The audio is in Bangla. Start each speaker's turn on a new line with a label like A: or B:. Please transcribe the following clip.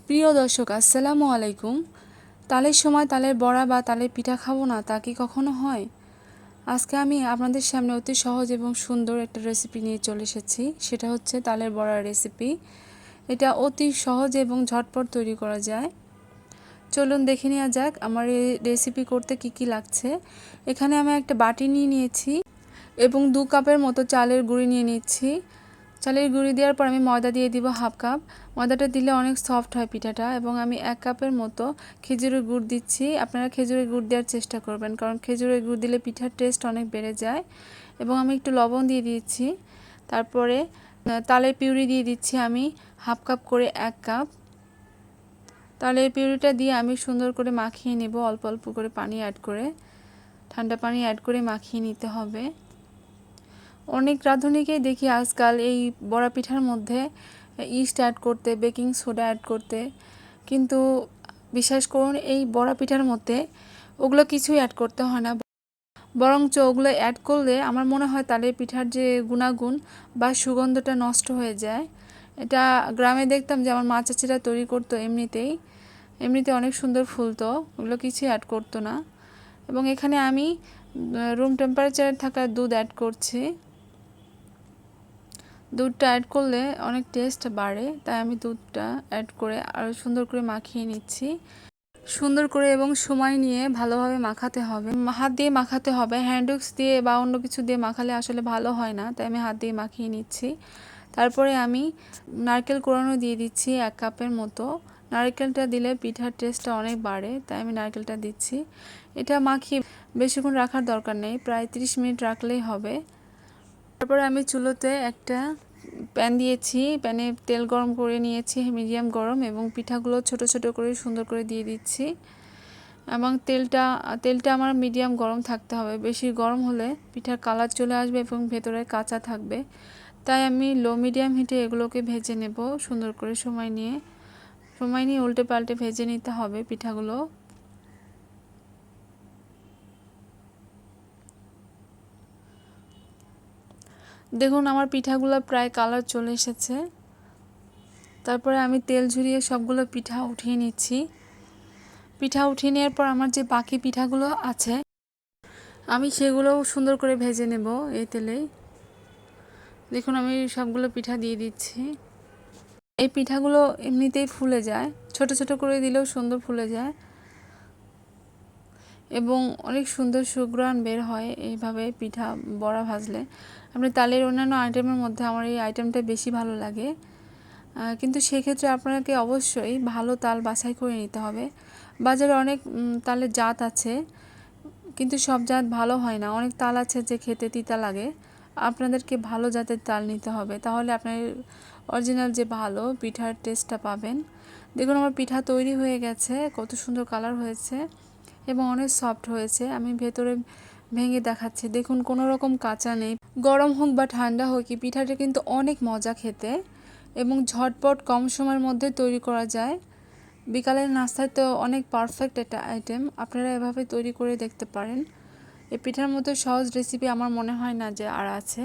A: প্রিয় দর্শক, আসসালামু আলাইকুম। তালের সময় তালের বড়া বা তালের পিঠা খাবো না, তা কি কখনো হয়? আজকে আমি আপনাদের সামনে অতি সহজ এবং সুন্দর একটা রেসিপি নিয়ে চলে এসেছি। সেটা হচ্ছে তালের বড়ার রেসিপি। এটা অতি সহজ এবং ঝটপট তৈরি করা যায়। চলুন দেখে নেওয়া যাক আমার এই রেসিপি করতে কি কি লাগছে। এখানে আমি একটা বাটি নিয়ে নিয়েছি এবং 2 কাপের মতো চালের গুঁড়ি নিয়ে নিচ্ছি। চালের গুঁড়ি দেওয়ার পর আমি ময়দা দিয়ে দিব হাফ কাপ। ময়দাটা দিলে অনেক সফট হয় পিঠাটা। এবং আমি 1 কাপের মতো খেজুরের গুড় দিচ্ছি। আপনারা খেজুরের গুড় দেওয়ার চেষ্টা করবেন, কারণ খেজুরের গুড় দিলে পিঠার টেস্ট অনেক বেড়ে যায়। এবং আমি একটু লবণ দিয়ে দিয়েছি। তারপরে তালের পিউরি দিয়ে দিচ্ছি আমি হাফ কাপ করে 1 কাপ। তালের পিউরিটা দিয়ে আমি সুন্দর করে মাখিয়ে নেব, অল্প অল্প করে পানি অ্যাড করে, ঠান্ডা পানি অ্যাড করে মাখিয়ে নিতে হবে। অনেক রাঁধুনিকেই দেখি আজকাল এই বড়া পিঠার মধ্যে ইস্ট অ্যাড করতে, বেকিং সোডা অ্যাড করতে, কিন্তু বিশ্বাস করুন এই বড়া পিঠার মধ্যে ওগুলো কিছুই অ্যাড করতে হয় না। বরঞ্চ ওগুলো অ্যাড করলে আমার মনে হয় তালের পিঠার যে গুণাগুণ বা সুগন্ধটা নষ্ট হয়ে যায়। এটা গ্রামে দেখতাম যে আমার মা চাচিরা তৈরি করতো এমনিতে অনেক সুন্দর ফুলতো, ওগুলো কিছুই অ্যাড করতো না। এবং এখানে আমি রুম টেম্পারেচারে থাকা দুধ অ্যাড করছি। দুধটা অ্যাড করলে অনেক টেস্ট বাড়ে, তাই আমি দুধটা অ্যাড করে আরও সুন্দর করে মাখিয়ে নিচ্ছি। সুন্দর করে এবং সময় নিয়ে ভালোভাবে মাখাতে হবে, হাত দিয়ে মাখাতে হবে। হ্যান্ডউইক্স দিয়ে বা অন্য কিছু দিয়ে মাখালে আসলে ভালো হয় না, তাই আমি হাত দিয়ে মাখিয়ে নিচ্ছি। তারপরে আমি নারকেল কোড়ানো দিয়ে দিচ্ছি 1 কাপের মতো। নারকেলটা দিলে পিঠার টেস্টটা অনেক বাড়ে, তাই আমি নারকেলটা দিচ্ছি। এটা মাখিয়ে বেশিক্ষণ রাখার দরকার নেই, প্রায় 30 মিনিট রাখলেই হবে। তারপরে আমি চুলোতে একটা প্যান দিয়েছি, প্যানে তেল গরম করে নিয়েছি মিডিয়াম গরম, এবং পিঠাগুলো ছোট ছোট করে সুন্দর করে দিয়ে দিচ্ছি। এবং তেলটা আমার মিডিয়াম গরম থাকতে হবে, বেশি গরম হলে পিঠার কালার চলে আসবে এবং ভেতরে কাঁচা থাকবে। তাই আমি লো মিডিয়াম হিটে এগুলোকে ভেজে নেব সুন্দর করে। সময় নিয়ে উল্টে পাল্টে ভেজে নিতে হবে পিঠাগুলো। দেখুন আমার পিঠাগুলো প্রায় কালার চলে এসেছে। তারপরে আমি তেল ঝরিয়ে সবগুলো পিঠা উঠিয়ে নিচ্ছি। পিঠা উঠিয়ে নেওয়ার পর আমার যে বাকি পিঠাগুলো আছে আমি সেগুলোও সুন্দর করে ভেজে নেব এই তেলেই। দেখুন আমি সবগুলো পিঠা দিয়ে দিচ্ছি। এই পিঠাগুলো এমনিতেই ফুলে যায়, ছোট ছোট করে দিলেও সুন্দর ফুলে যায় এবং অনেক সুন্দর সুঘ্রাণ বের হয় এইভাবে পিঠা বড়া ভাজলে। আপনি তালের অন্যান্য আইটেমের মধ্যে আমার এই আইটেমটা বেশি ভালো লাগে, কিন্তু সেক্ষেত্রে আপনাকে অবশ্যই ভালো তাল বাছাই করে নিতে হবে। বাজারে অনেক তালের জাত আছে, কিন্তু সব জাত ভালো হয় না। অনেক তাল আছে যে খেতে তিতা লাগে। আপনাদেরকে ভালো জাতের তাল নিতে হবে, তাহলে আপনার অরিজিনাল যে ভালো পিঠার টেস্টটা পাবেন। দেখুন আমার পিঠা তৈরি হয়ে গেছে, কত সুন্দর কালার হয়েছে এবং অনেক সফট হয়েছে। আমি ভেতরে ভেঙে দেখাচ্ছি, দেখুন কোনো রকম কাঁচা নেই। গরম হোক বা ঠান্ডা হোক, এই পিঠাটা কিন্তু অনেক মজা খেতে এবং ঝটপট কম সময়ের মধ্যে তৈরি করা যায়। বিকালের নাস্তায় তো অনেক পারফেক্ট একটা আইটেম, আপনারা এভাবে তৈরি করে দেখতে পারেন। এই পিঠার মতো সহজ রেসিপি আমার মনে হয় না যে আর আছে।